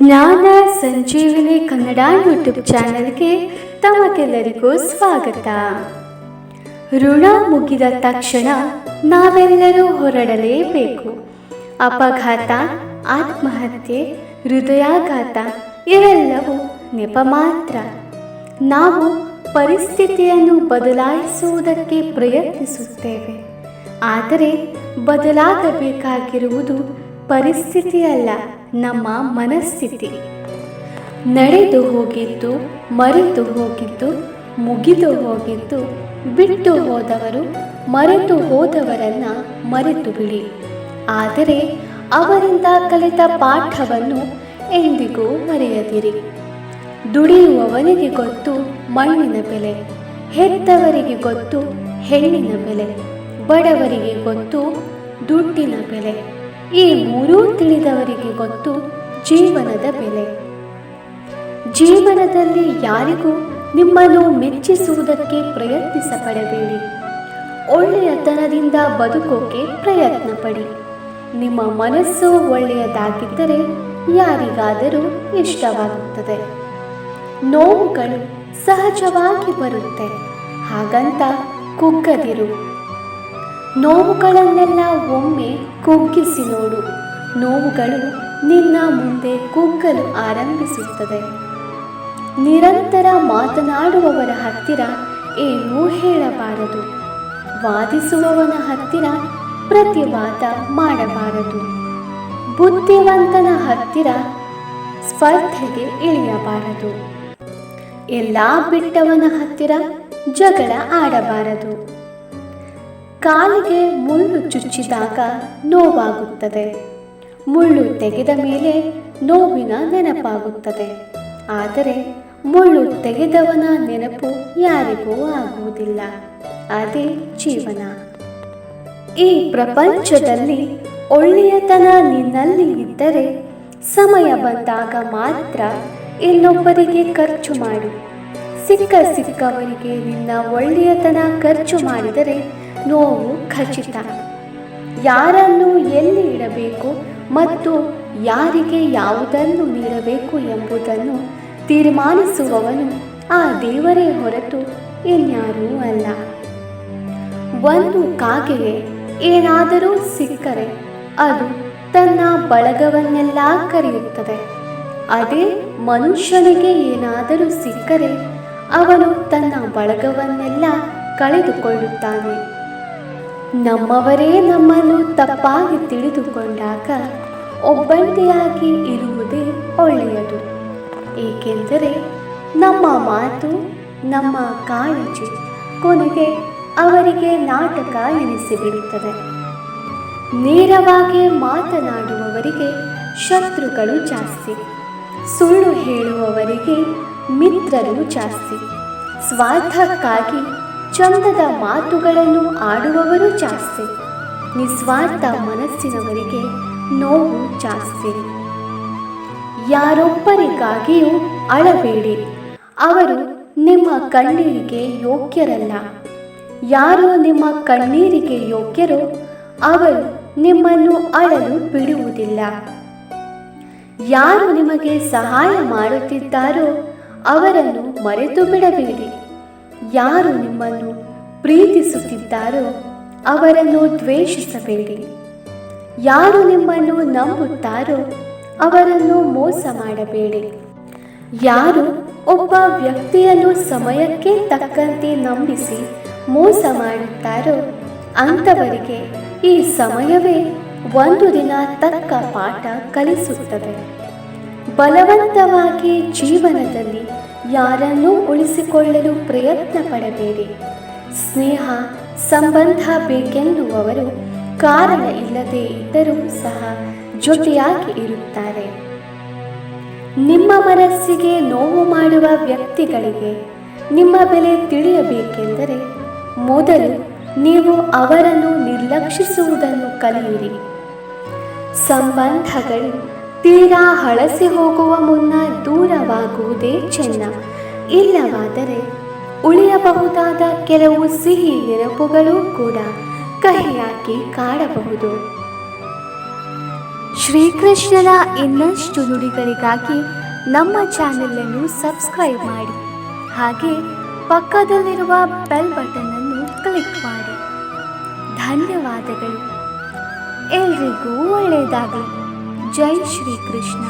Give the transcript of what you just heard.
ಜ್ಞಾನ ಸಂಜೀವಿನಿ ಕನ್ನಡ ಯೂಟ್ಯೂಬ್ ಚಾನೆಲ್ಗೆ ತಮಗೆಲ್ಲರಿಗೂ ಸ್ವಾಗತ. ಋಣ ಮುಗಿದ ತಕ್ಷಣ ನಾವೆಲ್ಲರೂ ಹೊರಡಲೇಬೇಕು. ಅಪಘಾತ, ಆತ್ಮಹತ್ಯೆ, ಹೃದಯಾಘಾತ ಇವೆಲ್ಲವೂ ನೆಪ ಮಾತ್ರ. ನಾವು ಪರಿಸ್ಥಿತಿಯನ್ನು ಬದಲಾಯಿಸುವುದಕ್ಕೆ ಪ್ರಯತ್ನಿಸುತ್ತೇವೆ, ಆದರೆ ಬದಲಾಗಬೇಕಾಗಿರುವುದು ಪರಿಸ್ಥಿತಿಯಲ್ಲ, ನಮ್ಮ ಮನಸ್ಥಿತಿ. ನಡೆದು ಹೋಗಿದ್ದು, ಮರೆತು ಹೋಗಿದ್ದು, ಮುಗಿದು ಹೋಗಿದ್ದು, ಬಿಟ್ಟು ಹೋದವರು, ಮರೆತು ಹೋದವರನ್ನು ಮರೆತು ಬಿಡಿ. ಆದರೆ ಅವರಿಂದ ಕಲಿತ ಪಾಠವನ್ನು ಎಂದಿಗೂ ಮರೆಯದಿರಿ. ದುಡಿಯುವವನಿಗೆ ಗೊತ್ತು ಮಣ್ಣಿನ ಬೆಲೆ, ಹೆತ್ತವರಿಗೆ ಗೊತ್ತು ಹೆಣ್ಣಿನ ಬೆಲೆ, ಬಡವರಿಗೆ ಗೊತ್ತು ದುಡ್ಡಿನ ಬೆಲೆ. ಈ ಮೂರೂ ತಿಳಿದವರಿಗೆ ಗೊತ್ತು ಜೀವನದ ಬೆಲೆ. ಜೀವನದಲ್ಲಿ ಯಾರಿಗೂ ನಿಮ್ಮನ್ನು ಮೆಚ್ಚಿಸುವುದಕ್ಕೆ ಪ್ರಯತ್ನಿಸಬೇಡಿ. ಒಳ್ಳೆಯತನದಿಂದ ಬದುಕೋಕೆ ಪ್ರಯತ್ನ ಪಡಿ. ನಿಮ್ಮ ಮನಸ್ಸು ಒಳ್ಳೆಯದಾಗಿದ್ದರೆ ಯಾರಿಗಾದರೂ ಇಷ್ಟವಾಗುತ್ತದೆ. ನೋವುಗಳು ಸಹಜವಾಗಿ ಬರುತ್ತೆ, ಹಾಗಂತ ಕುಗ್ಗದಿರು. ನೋವುಗಳನ್ನೆಲ್ಲ ಒಮ್ಮೆ ಕುಗ್ಗಿಸಿ ನೋಡು. ನೋವುಗಳು ನಿನ್ನ ಮುಂದೆ ಕುಗ್ಗಲು ಆರಂಭಿಸುತ್ತದೆ. ನಿರಂತರ ಮಾತನಾಡುವವರ ಹತ್ತಿರ ಏನೂ ಹೇಳಬಾರದು. ವಾದಿಸುವವನ ಹತ್ತಿರ ಪ್ರತಿವಾದ ಮಾಡಬಾರದು. ಬುದ್ಧಿವಂತನ ಹತ್ತಿರ ಸ್ಪರ್ಧೆಗೆ ಇಳಿಯಬಾರದು. ಎಲ್ಲ ಬಿಟ್ಟವನ ಹತ್ತಿರ ಜಗಳ ಆಡಬಾರದು. ಕಾಲಿಗೆ ಮುಳ್ಳು ಚುಚ್ಚಿದಾಗ ನೋವಾಗುತ್ತದೆ, ಮುಳ್ಳು ತೆಗೆದ ಮೇಲೆ ನೋವಿನ ನೆನಪಾಗುತ್ತದೆ. ಆದರೆ ಮುಳ್ಳು ತೆಗೆದವನ ನೆನಪು ಯಾರಿಗೂ ಆಗುವುದಿಲ್ಲ. ಅದೇ ಜೀವನ. ಈ ಪ್ರಪಂಚದಲ್ಲಿ ಒಳ್ಳೆಯತನ ನಿನ್ನಲ್ಲಿ ಇದ್ದರೆ ಸಮಯ ಬಂದಾಗ ಮಾತ್ರ ಇನ್ನೊಬ್ಬರಿಗೆ ಖರ್ಚು ಮಾಡು. ಸಿಕ್ಕವರಿಗೆ ನಿನ್ನ ಒಳ್ಳೆಯತನ ಖರ್ಚು ಮಾಡಿದರೆ ನೋವು ಖಚಿತ. ಯಾರನ್ನು ಎಲ್ಲಿ ಇಡಬೇಕು ಮತ್ತು ಯಾರಿಗೆ ಯಾವುದನ್ನು ನೀಡಬೇಕು ಎಂಬುದನ್ನು ತೀರ್ಮಾನಿಸುವವನು ಆ ದೇವರೇ ಹೊರತು ಇನ್ಯಾರೂ ಅಲ್ಲ. ಒಂದು ಕಾಗೆಗೆ ಏನಾದರೂ ಸಿಕ್ಕರೆ ಅದು ತನ್ನ ಬಳಗವನ್ನೆಲ್ಲ ಕರೆಯುತ್ತದೆ. ಅದೇ ಮನುಷ್ಯನಿಗೆ ಏನಾದರೂ ಸಿಕ್ಕರೆ ಅವನು ತನ್ನ ಬಳಗವನ್ನೆಲ್ಲ ಕಳೆದುಕೊಳ್ಳುತ್ತಾನೆ. ನಮ್ಮವರೇ ನಮ್ಮನ್ನು ತಪ್ಪಾಗಿ ತಿಳಿದುಕೊಂಡಾಗ ಒಬ್ಬಂಟಿಯಾಗಿ ಇರುವುದೇ ಒಳ್ಳೆಯದು. ಏಕೆಂದರೆ ನಮ್ಮ ಮಾತು, ನಮ್ಮ ಕಾಳಜಿ ಕೊನೆಗೆ ಅವರಿಗೆ ನಾಟಕ ಎನಿಸಿಬಿಡುತ್ತದೆ. ನೇರವಾಗಿ ಮಾತನಾಡುವವರಿಗೆ ಶತ್ರುಗಳು ಜಾಸ್ತಿ, ಸುಳ್ಳು ಹೇಳುವವರಿಗೆ ಮಿತ್ರರು ಜಾಸ್ತಿ, ಸ್ವಾರ್ಥಕ್ಕಾಗಿ ಚಂದದ ಮಾತುಗಳನ್ನು ಆಡುವವರು ಜಾಸ್ತಿ, ನಿಸ್ವಾರ್ಥ ಮನಸ್ಸಿನವರಿಗೆ ನೋವು ಜಾಸ್ತಿ. ಯಾರೊಬ್ಬರಿಗಾಗಿಯೂ ಅಳಬೇಡಿ, ಅವರು ನಿಮ್ಮ ಕಣ್ಣೀರಿಗೆ ಯೋಗ್ಯರಲ್ಲ. ಯಾರು ನಿಮ್ಮ ಕಣ್ಣೀರಿಗೆ ಯೋಗ್ಯರೋ ಅವರು ನಿಮ್ಮನ್ನು ಅಳಲು ಬಿಡುವುದಿಲ್ಲ. ಯಾರು ನಿಮಗೆ ಸಹಾಯ ಮಾಡುತ್ತಿದ್ದಾರೋ ಅವರನ್ನು ಮರೆತು ಬಿಡಬೇಡಿ. ಯಾರು ನಿಮ್ಮನ್ನು ಪ್ರೀತಿಸುತ್ತಿದ್ದಾರೋ ಅವರನ್ನು ದ್ವೇಷಿಸಬೇಡಿ. ಯಾರು ನಿಮ್ಮನ್ನು ನಂಬುತ್ತಾರೋ ಅವರನ್ನು ಮೋಸ ಮಾಡಬೇಡಿ. ಯಾರು ಒಬ್ಬ ವ್ಯಕ್ತಿಯನ್ನು ಸಮಯಕ್ಕೆ ತಕ್ಕಂತೆ ನಂಬಿಸಿ ಮೋಸ ಮಾಡುತ್ತಾರೋ ಅಂಥವರಿಗೆ ಈ ಸಮಯವೇ ಒಂದು ದಿನ ತಕ್ಕ ಪಾಠ ಕಲಿಸುತ್ತದೆ. ಬಲವಂತವಾಗಿ ಜೀವನದಲ್ಲಿ ಯಾರನ್ನೂ ಉಳಿಸಿಕೊಳ್ಳಲು ಪ್ರಯತ್ನ ಪಡಬೇಡಿ. ಸ್ನೇಹ ಸಂಬಂಧ ಬೇಕೆನ್ನುವವರು ಕಾರಣ ಇಲ್ಲದೆ ಇದ್ದರೂ ಸಹ ಜೊತೆಯಾಗಿ ಇರುತ್ತಾರೆ. ನಿಮ್ಮ ಮನಸ್ಸಿಗೆ ನೋವು ಮಾಡುವ ವ್ಯಕ್ತಿಗಳಿಗೆ ನಿಮ್ಮ ಬೆಲೆ ತಿಳಿಯಬೇಕೆಂದರೆ ಮೊದಲು ನೀವು ಅವರನ್ನು ನಿರ್ಲಕ್ಷಿಸುವುದನ್ನು ಕಲಿಯಿರಿ. ಸಂಬಂಧಗಳು ತೀರಾ ಹಳಸಿ ಹೋಗುವ ಮುನ್ನ ದೂರವಾಗುವುದೇ ಚೆನ್ನ. ಇಲ್ಲವಾದರೆ ಉಳಿಯಬಹುದಾದ ಕೆಲವು ಸಿಹಿ ನೆನಪುಗಳು ಕೂಡ ಕಹಿಯಾಗಿ ಕಾಡಬಹುದು. ಶ್ರೀಕೃಷ್ಣನ ಇನ್ನಷ್ಟು ನುಡಿಗಳಿಗಾಗಿ ನಮ್ಮ ಚಾನೆಲನ್ನು ಸಬ್ಸ್ಕ್ರೈಬ್ ಮಾಡಿ, ಹಾಗೆ ಪಕ್ಕದಲ್ಲಿರುವ ಬೆಲ್ ಬಟನ್ ಅನ್ನು ಕ್ಲಿಕ್ ಮಾಡಿ. ಧನ್ಯವಾದಗಳು. ಎಲ್ರಿಗೂ ಒಳ್ಳೆಯದಾಗಲಿ. ಜೈ ಶ್ರೀಕೃಷ್ಣ.